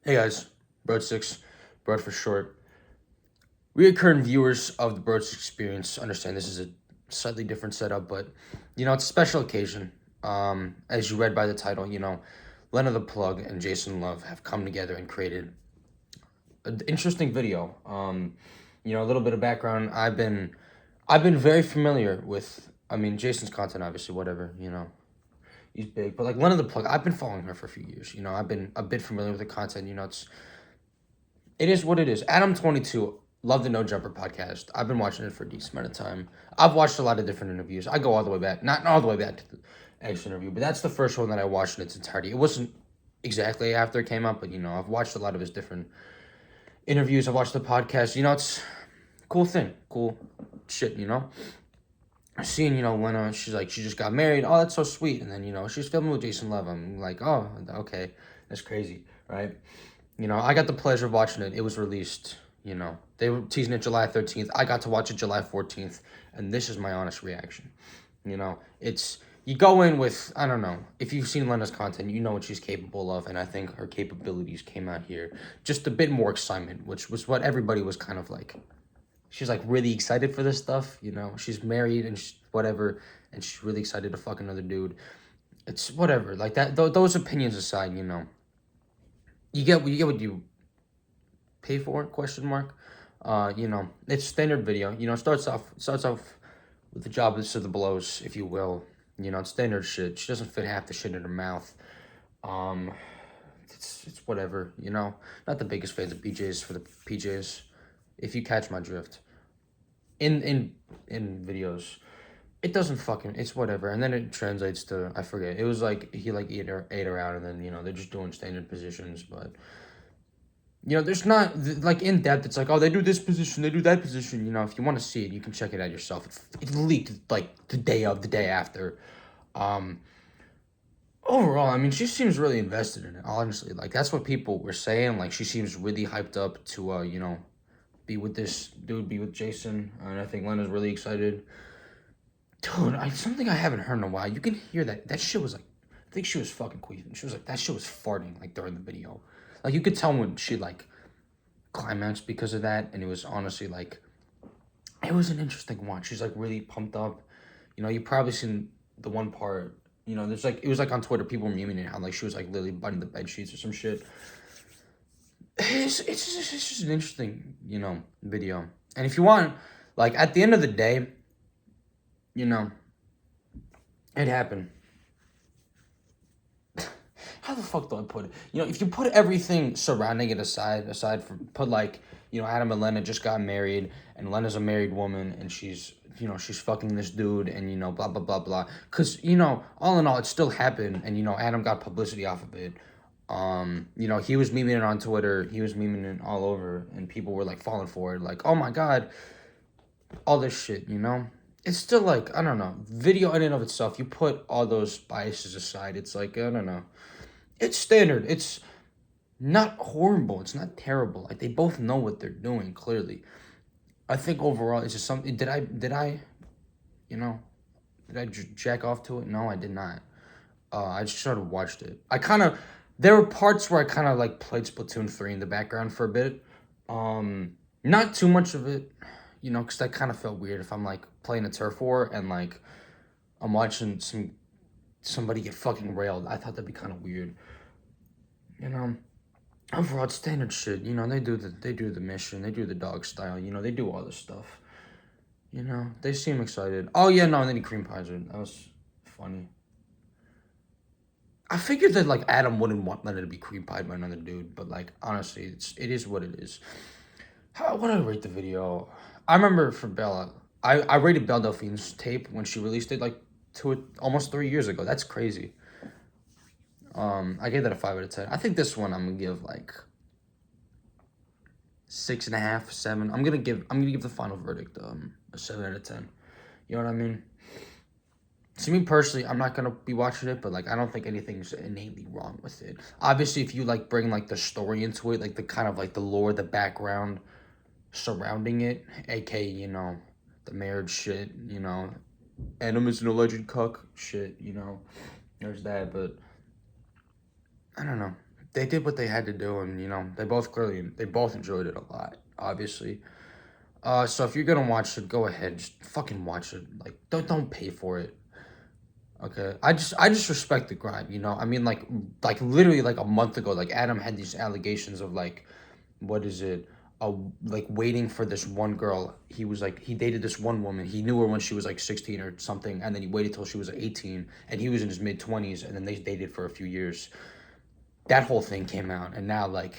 Hey guys, Broad6, Broad for short. Reoccurring viewers of the Broad6 experience understand this is a slightly different setup, but it's a special occasion. As you read by the title, Lena the Plug and Jason Love have come together and created an interesting video. A little bit of background. I've been very familiar with. Jason's content, obviously, whatever. He's big, but like Lena the Plug, I've been following her for a few years. I've been a bit familiar with the content. It is what it is. Adam22, love the No Jumper podcast. I've been watching it for a decent amount of time. I've watched a lot of different interviews. I go all the way back, not all the way back to the X interview, but that's the first one that I watched in its entirety. It wasn't exactly after it came out, but I've watched a lot of his different interviews. I've watched the podcast. It's a cool thing, cool shit. Seeing Lena, she's like she just got married. Oh, that's so sweet. And then she's filming with Jason Love. I'm like, oh, okay, that's crazy, right? I got the pleasure of watching it. It was released, they were teasing it July 13th. I got to watch it July 14th, and this is my honest reaction. You go in with, I don't know, if you've seen Lena's content, you know what she's capable of, and I think her capabilities came out here. Just a bit more excitement, which was what everybody was kind of like. She's like really excited for this stuff, She's married and whatever, and she's really excited to fuck another dude. It's whatever, like that. Those opinions aside, you get what you pay for, question mark. It's standard video. It starts off with the jobless of the blows, if you will. It's standard shit. She doesn't fit half the shit in her mouth. It's whatever. Not the biggest fans of PJs for the PJs, if you catch my drift. In videos, it doesn't fucking, it's whatever. And then it translates to, I forget, it was like he like ate her out, and then they're just doing standard positions. But there's not like in depth. It's like, oh, they do this position, they do that position. If you want to see it, you can check it out yourself. It leaked like the day after. Overall, she seems really invested in it, honestly. Like, that's what people were saying. Like, she seems really hyped up to be with this dude, be with Jason. And I think Lena's really excited. Dude, something I haven't heard in a while. You can hear that shit was like, I think she was fucking queefing. She was like, that shit was farting like during the video. Like, you could tell when she like climaxed because of that, and it was honestly like, it was an interesting watch. She's like really pumped up. You probably seen the one part. There's like, it was like on Twitter, people were memeing it how like she was like literally biting the bed sheets or some shit. It's just an interesting video. And if you want, like, at the end of the day, it happened. How the fuck do I put it? If you put everything surrounding it aside from, put like, Adam and Lena just got married, and Lena's a married woman, and she's fucking this dude, and blah blah blah blah. Cause all in all, it still happened, and Adam got publicity off of it. He was memeing it on Twitter, he was memeing it all over, and people were like falling for it, like, oh my god, all this shit. It's still like, I don't know, video in and of itself. You put all those biases aside, it's like, I don't know. It's standard. It's not horrible. It's not terrible. Like, they both know what they're doing, clearly. I think overall, it's just something. Did I jack off to it? No, I did not. I just sort of watched it. There were parts where I kind of like played Splatoon 3 in the background for a bit. Not too much of it, because that kind of felt weird if I'm like playing a turf war and like I'm watching somebody get fucking railed. I thought that'd be kind of weird. Overall, it's standard shit. They do the mission, they do the dog style. They do all this stuff. They seem excited. Oh yeah, no, and then he cream pies it. That was funny. I figured that like Adam wouldn't want Lena to be cream pied by another dude, but like honestly, it is what it is. What did I rate the video? I remember for Bella, I rated Belle Delphine's tape when she released it like almost 3 years ago. That's crazy. I gave that a 5 out of 10. I think this one I'm gonna give like 6.5, 7. I'm gonna give the final verdict a 7 out of 10. You know what I mean? To me personally, I'm not gonna be watching it, but like I don't think anything's innately wrong with it. Obviously, if you like bring like the story into it, like the kind of like the lore, the background surrounding it, aka the marriage shit, Adam is an alleged cuck shit, there's that. But I don't know. they did what they had to do, and they both enjoyed it a lot, obviously. So if you're gonna watch it, go ahead, just fucking watch it. Like, don't pay for it. Okay, I just respect the grind. I mean, like literally like a month ago, like Adam had these allegations of like, what is it? Like waiting for this one girl. He was like, he dated this one woman. He knew her when she was like 16 or something, and then he waited till she was 18, and he was in his mid 20s, and then they dated for a few years. That whole thing came out, and now like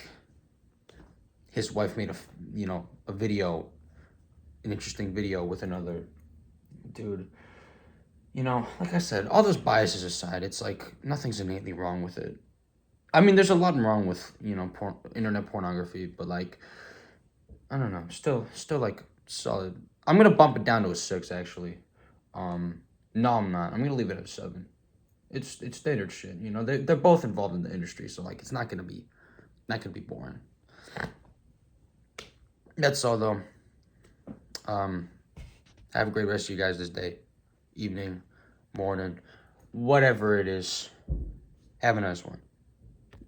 his wife made a video, an interesting video with another dude. Like I said, all those biases aside, it's like nothing's innately wrong with it. I mean, there's a lot wrong with internet pornography, but like I don't know, still like solid. I'm gonna bump it down to a 6 actually. No, I'm not. I'm gonna leave it at a 7. It's standard shit. They're both involved in the industry, so like it's not gonna be boring. That's all though. Um, have a great rest of you guys this day, evening, morning, whatever it is. Have a nice one.